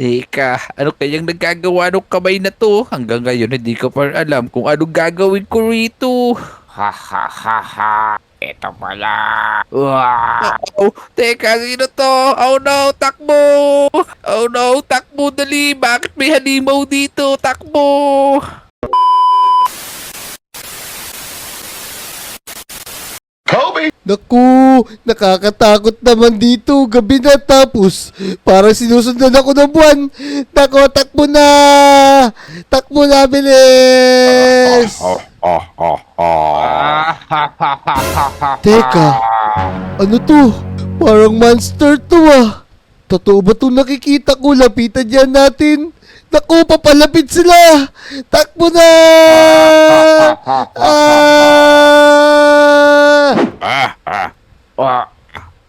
Teka, ano kayang nagagawa ng kamay na to? Hanggang ngayon hindi ko pa alam kung anong gagawin ko rito. Ha ha ha ha. Ito pala. Wah! Oh, teka, sino to? Oh no, takbo! Oh no, takbo dali! Bakit may halimaw dito? Takbo! Naku, nakakatakot naman dito. Gabi na tapos parang sinusundan ako ng buwan. Nako, takbo na! Takbo na, bilis! Teka, ano to? Parang monster to ah. Totoo ba itong nakikita ko? Lapitan yan natin. Naku, papalapit sila! Takbo na! Wah!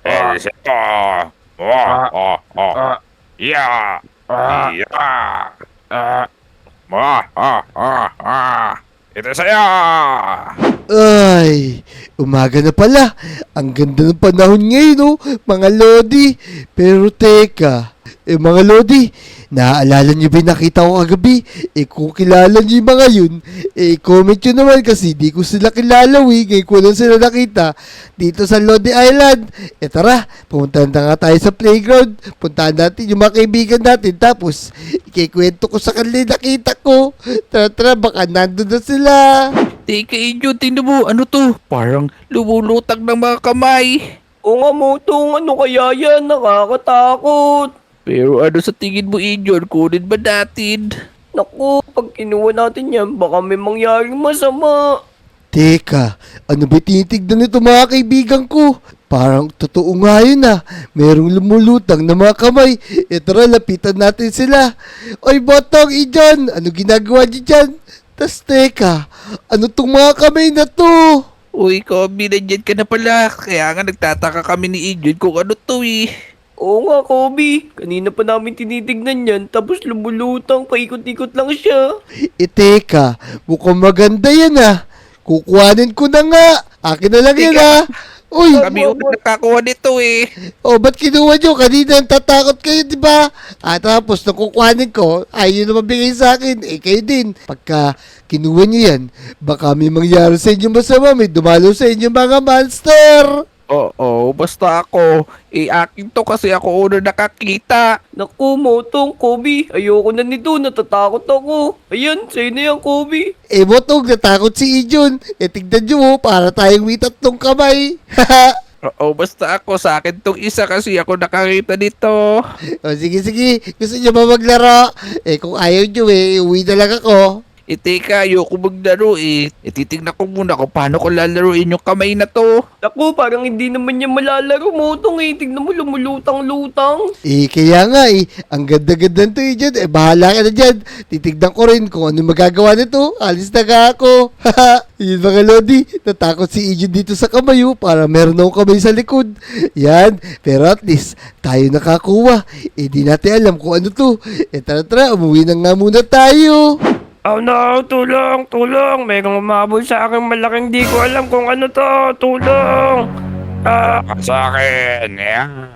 Ito. Wah! Oh! Oh! Ya! Ya! Wah! Ito saya! Ay, umaga na pala. Ang ganda ng panahon ngayon, oh, mga Lodi. Pero teka, mga Lodi, naaalala niyo ba yung nakita ko kagabi? Kung kilala niyo yung mga yun, comment nyo naman kasi di ko sila kilala, ngayon ko lang sila nakita dito sa Lodi Island. Tara, pumunta na nga tayo sa playground. Puntahan natin yung mga kaibigan natin. Tapos, ikikwento ko sa kanila nakita ko. Tara, baka nandun na sila. Teka, Inyo, tingnan mo, ano to? Parang lumulutang ng mga kamay. Oo nga, Motong, ano kaya yan? Nakakatakot. Pero ano sa tingin mo, Inyo? Kunin ba natin? Naku, pag kinuha natin yan, baka may mangyaring masama. Teka, ano ba tinitignan nito mga kaibigan ko? Parang totoo nga yun ah. Merong lumulutang na mga kamay. Tara, lapitan natin sila. Oy, Botong, Ijon, ano ginagawa niyo dyan? Tas teka, ano tong mga kamay na to? Uy, Kobe, nandyan ka na pala. Kaya nga nagtataka kami ni Inyo kung ano to eh. Oo nga, Kobe. Kanina pa namin tinitignan yan, tapos lumulutang, paikot-ikot lang siya. Teka, mukhang maganda yan ah. Kukuhanin ko na nga. Akin na lang yan Teka. ah. Uy, Kami unang nakakuha nito eh. oh, ba't kinuha nyo? Kanina tatakot kayo, di ba? Tapos nakukuhanin ko, ayaw na mabigay sa akin. Kayo din. Pagka kinuha nyo yan, baka may mangyari sa inyo masama. May dumalo sa inyo mga monster. Oo, basta ako. Akin to kasi ako unang nakakita. Naku, Motong, Kobe, ayoko na nito, natatakot ako. Ayan, sa'yo na yan, Kobe. Botog, natakot si Ijon. Tignan nyo, para tayong may tatlong kamay. Oo, basta ako. Sa akin tong isa kasi ako nakakita nito. Sige. Gusto nyo ba maglaro? Kung ayaw nyo uwi na lang ako. Teka, ayoko maglaro eh. Titignan ko muna kung paano ko lalaruin yung kamay na to. Naku, parang hindi naman yan malalaro, Motong eh. Tignan mo, lumulutang-lutang. Kaya nga ang ganda-ganda nito Ijon. Bahala ka na dyan. Titignan ko rin kung ano magagawa nito. Alis na ka ako. Yun mga Lodi, natakot si Ijon dito sa kamay para meron akong kamay sa likod. Yan, pero at least tayo nakakuha. Di natin alam kung ano to. Tara, umuwi na nga muna tayo. Oh no, tulong, tulong. Mayroong umabol sa akin malaking di ko alam kung ano to. Tulong. Sa akin! Yan!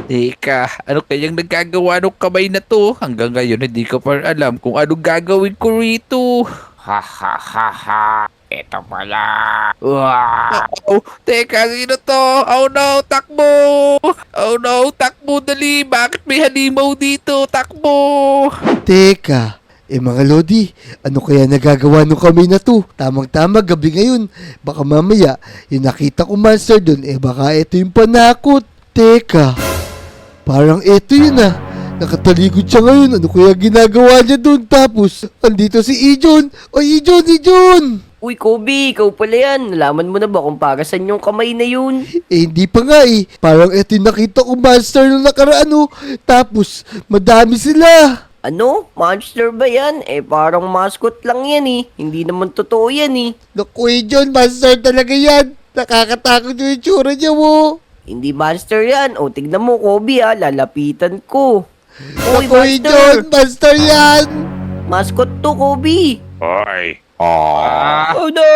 Teka, ano kayang nagagawa ng kamay na to? Hanggang ngayon hindi ko pa alam kung anong gagawin ko rito. Ha ha ha ha. Ito pala. Wah! Oh, teka, sino to? Oh no, takbo! Oh no, takbo dali! Bakit may halimaw dito? Takbo! Teka, mga Lodi, ano kaya nagagawa nung kami na to? Tamang-tama, gabi ngayon. Baka mamaya, yung nakita ko monster dun, baka ito yung panakot. Teka, parang ito yun ah. Nakatalikod siya ngayon. Ano kaya ginagawa niya dun? Tapos, andito si Ijon. Oy, Ijon! Uy, Kobe, ikaw pala yan. Nalaman mo na ba kung para saan yung kamay na yun? Hindi pa nga Parang ito yung nakita ko monster nung nakaraan Tapos, madami sila. Ano? Monster ba yan? Parang mascot lang yan eh. Hindi naman totoo yan eh. Naku, Ijon, monster talaga yan. Nakakatakot yung itsura niya mo. Hindi monster yan. O, tignan mo, Kobe lalapitan ko. Uy, Naku, Ijon, monster yan. Mascot to, Kobe. Hoy! Oh no!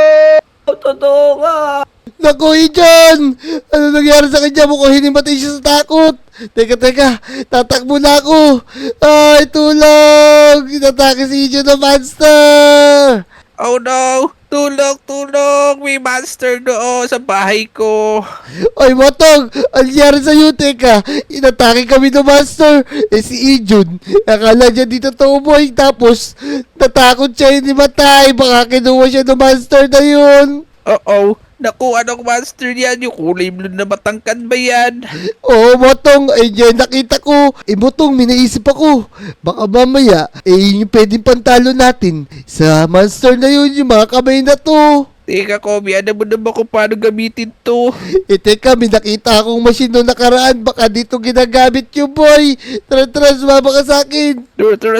Totoo nga. Naku, Ijon! Ano nangyari sa kanya? Mukhang hinimatay siya sa takot. Teka, tatakbo na ako. Ay, tulong! Inatake si Ijo na monster! Oh no! Tulong! May monster doon sa bahay ko. Ay, Motong! Ang nangyari sa'yo, teka. Inatake kami ng monster. Si Ijun, akala niya dito tumuboy. Tapos, natakot siya, hindi matay. Baka kinuha siya ng monster na yun. Oo. Naku, anong monster yan? Yung kulay blue na matangkad ba yan? Oo, Motong. Ay, diyan nakita ko. Motong, minaisip ako. Baka mamaya, yun yung pwedeng pantalo natin. Sa monster na yun, yung mga kamay na to. Teka, Kobe, ano mo naman kung paano gamitin to? Teka, may nakita akong machine noong nakaraan. Baka dito ginagamit yung boy. Tara, sumama ka sa akin.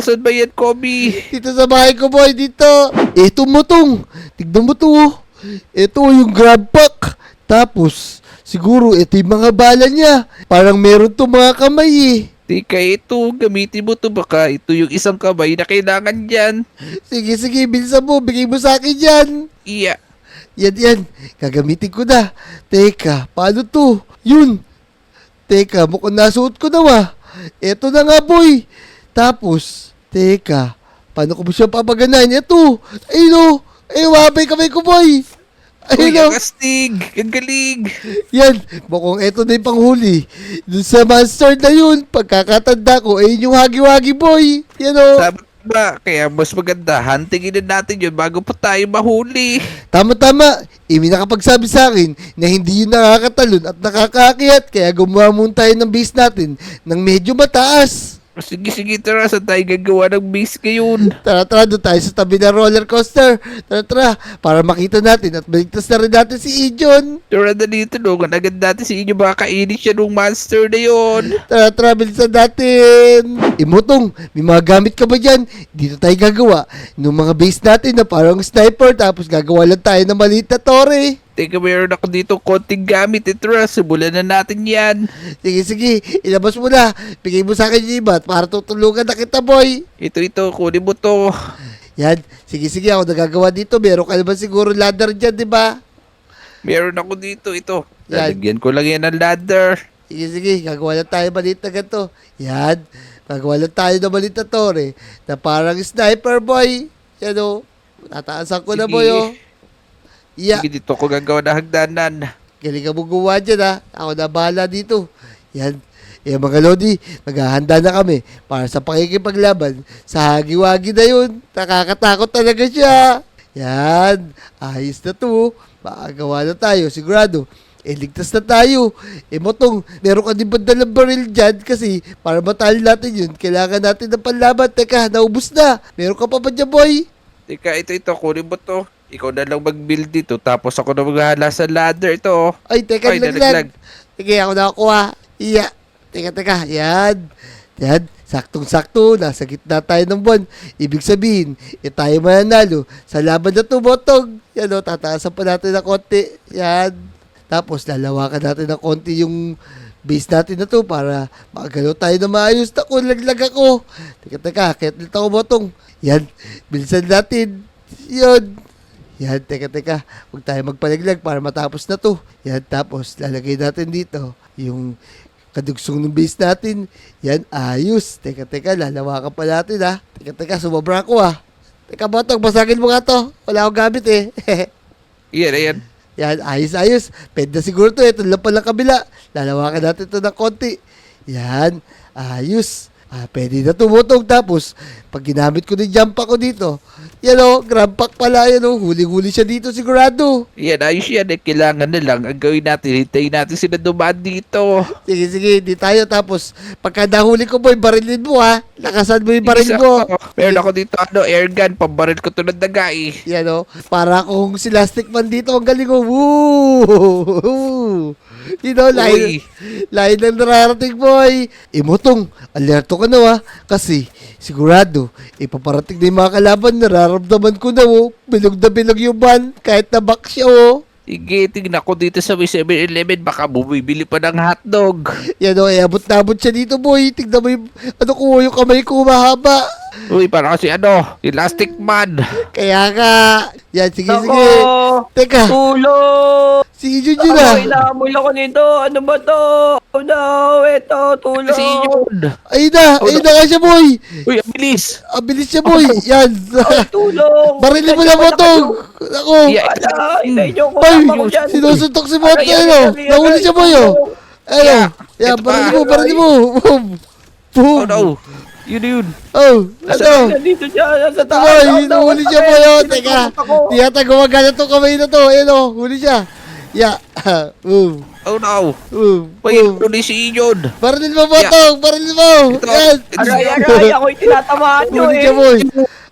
Saan ba yan, Kobe? Dito sa bahay ko, boy. Dito. Ito, Motong. Tignan mo to. Ito yung grab pack. Tapos, siguro ito yung mga bala niya. Parang meron to mga kamay eh. Teka, ito, gamitin mo to baka ito yung isang kamay na kailangan dyan. Sige, bilisan mo. Bigay mo sa akin yan. Iya. Yan. Gagamitin ko na. Teka, paano to? Yun. Teka, mukhang nasuot ko na Ito na nga, boy. Tapos, teka, paano ko ba siya papaganahin? Ito. Ayun o. Wabay kamay ko, boy. Uy, Ayun o. ang astig. Ang galing. Yan. Mukhang ito na yung panghuli. Dun sa monster na yun, pagkakatanda ko, yung hagi-wagi, boy. Yan o. Tama ba? Kaya mas maganda, huntingin na natin yun bago pa tayo mahuli. Tama. May nakapagsabi sa akin na hindi yun nakakatalon at nakakaakyat. Kaya gumawa muna tayo ng base natin ng medyo mataas. Sige, tara, saan tayo gagawa ng base ngayon? Tara, doon tayo sa tabi ng roller coaster. Tara, para makita natin at baligtas na rin natin si Ijon. Tara na dito, tulungan agad natin si inyo baka kainin siya ng monster na yun. Tara, bilisan natin. Motong, may mga gamit ka ba dyan? Dito tayo gagawa ng mga base natin na parang sniper tapos gagawa lang tayo ng maliit na tore. Teka, mayroon ako dito konting gamit. Tara, simulan na natin yan. Sige, ilabas mo na. Bigay mo sa akin yung iba para tutulungan na kita, boy. Ito, kunin mo to. Yan, sige, ako nagagawa dito. Meron ka naman siguro ladder dyan, di ba? Meron ako dito, ito. Yan. Lalagyan ko lang yan ng ladder. Sige, gagawa lang tayo maliit na ganito. Yan, gagawa lang tayo ng maliit na tore na parang sniper, boy. Yan o, tataasan ko na, Sige. boy, o. Yeah, Sige, dito ko gagawa na hagdanan. galing ka mo gumawa dyan, ha. Ako na bahala dito. Yan, mga lodi, naghahanda na kami para sa pakikipaglaban sa hagi-wagi na yun. Nakakatakot talaga siya. Yan, ayos na to. Makagawa na tayo, sigurado. Ligtas na tayo. Motong, meron ka din ba dalang baril dyan? Kasi para matalo natin yun, kailangan natin ng panlaban. Teka, naubos na. Meron ka pa ba dyan, boy? Teka, ito, kunin mo to. Ikaw na lang mag-build dito, tapos ako na maghahala sa ladder. Ito, oh. Ay, teka, Ay, nalaglag. Sige, ako nakakuha. Iya. Teka. Yan. Saktong-sakto. Nasa gitna tayo ng buwan. Ibig sabihin, tayo mananalo. Sa laban na to, Botog. Yan o, tataasan pa natin ng konti. Yan. Tapos, lalawakan natin ng konti yung base natin na to para makagalaw tayo na maayos. Naku, laglag ako. Teka. Kaya nito ako, Botong. Yan. Bilisan natin. Yan, teka. Huwag tayo magpalaglag para matapos na to. Yan, tapos lalagay natin dito yung kadugsong ng base natin. Yan, ayos. Teka, lalawakan pa natin, ha. Teka, sumobra ako, ha. Teka, Botong, basagin mo nga to. Wala akong gamit, eh. Ayan. Yan, ayos. Pwede na siguro to, ito lang palang kabila. Lalawakan natin to ng konti. Yan, ayos. Pwede na tumutong. Tapos, pag ginamit ko ng jump ako dito, yan o, grab pack pala, yan o, huli-huli siya dito sigurado. Yan, ayos yan. Kailangan na lang. Ang gawin natin, hintayin natin sila dumaan dito. Sige, di tayo. Tapos, pagka nahuli ko, boy, barilin mo, ha. Lakasan mo yung baril Isa mo. ko. Meron ako dito, air gun. Pambaril ko to ng daga, eh. Yan o, para akong si Lastic Man dito. Ang galing ko. Woo! You know, lain ng nararating, boy. Motong, alerto ka na, ha. Kasi, sigurado, ipaparating na yung mga kalaban. Nararamdaman ko na, bilog na bilog yung van. Kahit na back siya, Sige, tignan ko dito sa may 7-Eleven. Baka bumibili pa ng hotdog. Yan o, abot na abot siya dito, boy. Tignan mo yung, yung kamay ko, mahaba. Uy, parang kasi Elastic Man. Kaya ka. Yan, sige, Ako! sige. Teka, Tulong! sige, Junjun Ako, na. inaamol ako nito. Ano ba to? Oh no, eto, tulong. Kasi yun. Ayun na nga siya, boy. Uy, ang bilis. Ang bilis siya, boy. Yan. Ay, tulong. Barilin mo na, Motong. Ako. Yeah. Ala, hintayin niyo ko. Ay, Tama ko dyan. sinusuntok si Motong, Aray, ano. aray, Nahuli aray, siya, boy, oh. Ano? Yeah. Yan, Ito barilin pa. mo, barilin mo. Boom. Boom. Oh no. Yun. Oh, ano? Nandito siya, nasa taas. Boy, Oh, no, huli siya, sakit. boy, oh. Teka. Tinutulog ako. Di yata gumagana tong kamay na to. Ayan, oh. Huli siya. Yeah. Boom. Oh no. Boom. Uy, Boom. huli si Iyon. Barilin mo, Motong. Barilin mo. Ito. Yan. Aray, ako'y tinatamaan nyo Huli eh. siya, boy.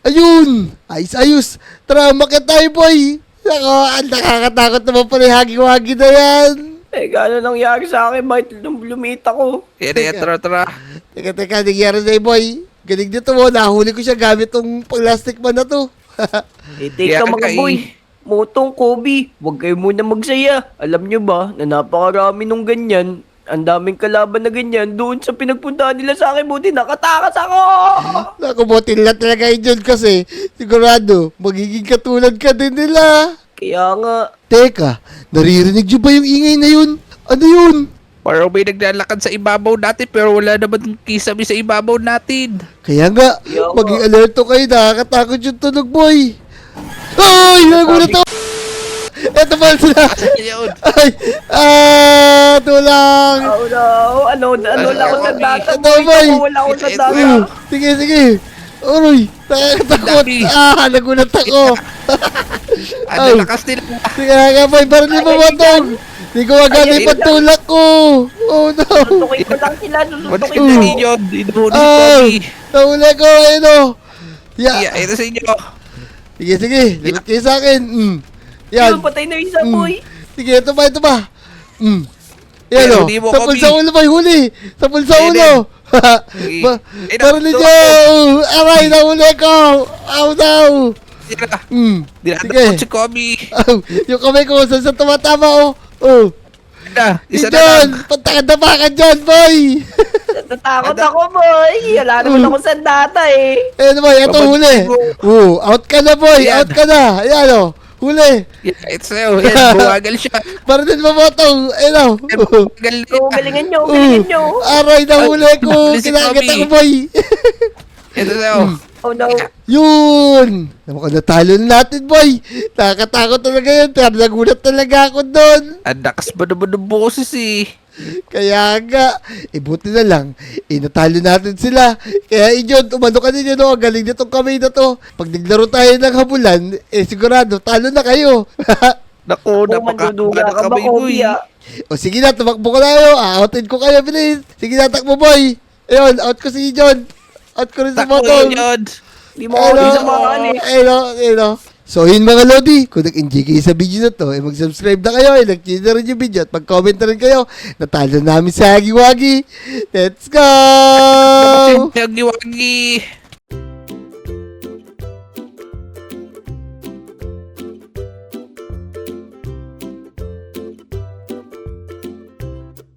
Ayun. Ayos. Tara, umakyat tayo, boy. Ako, ang nakakatakot naman pala yung hagi-wagi na yan. Eh, gano'n nangyari sa akin? Bakit lumita ko? Yan, tara. Teka, nangyari na boy. Galing dito mo, nahuli ko siya gamit tong plastic man na to. Eh, teka Yeah, mga kay- boy. Motong, Kobe, huwag kayo muna magsaya. Alam nyo ba na napakarami nung ganyan, ang daming kalaban na ganyan, doon sa pinagpuntahan nila sa akin, buti nakatakas ako! Nakubutin lang talaga yun dyan kasi sigurado magiging katulad ka din nila. Kaya nga, Teka, naririnig nyo ba yung ingay na yun? Ano yun? Parang may naglalakad sa ibabaw natin pero wala naman kisame sa ibabaw natin. Kaya nga, Kaya nga. maging alerto kayo, nakakatakot yung tunog, boy. Ay, nagulat ako. Eto pa sila. Asan yun? Ay, tulang. oh no, ano lang ako sa data, Ito, boy, boy. wala ako sa Ito, data. Sige. Uroy, nakakatakot. Dami. Nagulat ako. Ano Ay. lakas nila? Sige nga, boy, barilin mo, Motong. Di ko magana yung pantulak ko. Oh, no. Susutukin ko lang sila, Wala susutukin kita ko. ninyo. Inuhuli si Ay, Kobe. nahuli ko, ayun o. Yeah, Yeah. ito sa inyo. Sige, limit kayo sa akin. Yan. Yun, patay na yung isa, boy. Sige, ito pa. Yan Pero o. di mo, Sa Kobe. pulsa ulo, boy, huli. Sa pulsa Ayun ulo. Sige. Ayun, Barilin ito. nyo. Aray, nahuli ko. Aw, daw. Sige na. Sige. Dinadakot si Kobe. Aw, yung kamay ko, saan sa tumatama, oh. Isa na Diyan, lang. pantakad-tapakan dyan, boy. Natatakot ako, boy. Wala naman ako sa data eh. Eh, boy, ito huli. Out ka na, boy. Yan. Out ka na. Ayan, oh. Huli. Yeah, ito sa'yo. Yan, buwagal siya. Barilin mo, Motong. Ayan, oh. Buwagal So, niya. galingan nyo, galingan nyo. Aray, nahuli ko. Nahuli si Kinagat Kobe. ako, boy. Ito sa'yo. Oh no. Yun. Naman natalo na natin, boy. Nakakatakot talaga yun. Pero nagulat talaga ako doon. Ang lakas ba naman ng boses eh. Kaya nga, buti na lang, natalo natin sila. Kaya inyon, umano ka ninyo, no? Ang galing nitong kamay na to. Pag naglaro tayo ng habulan, sigurado, talo na kayo. Naku, Kung manduduga ka ba, napaka-kamay Kobe, boy. ah? O sige na, tumakbo ko tayo. Outin ko kayo, bilis. Sige na, takbo, boy. Ayun, out ko si John. Out ko rin si Takbo Motong. yun. Di mo ako samahan eh. Ayun. So yun mga Lodi, kung nag-enjoy kayo sa video na to, mag-subscribe na kayo, like-share na rin yung video at mag-comment na rin kayo. Natalo namin sa Hagi Wagi. Let's go! Hagi-wagi.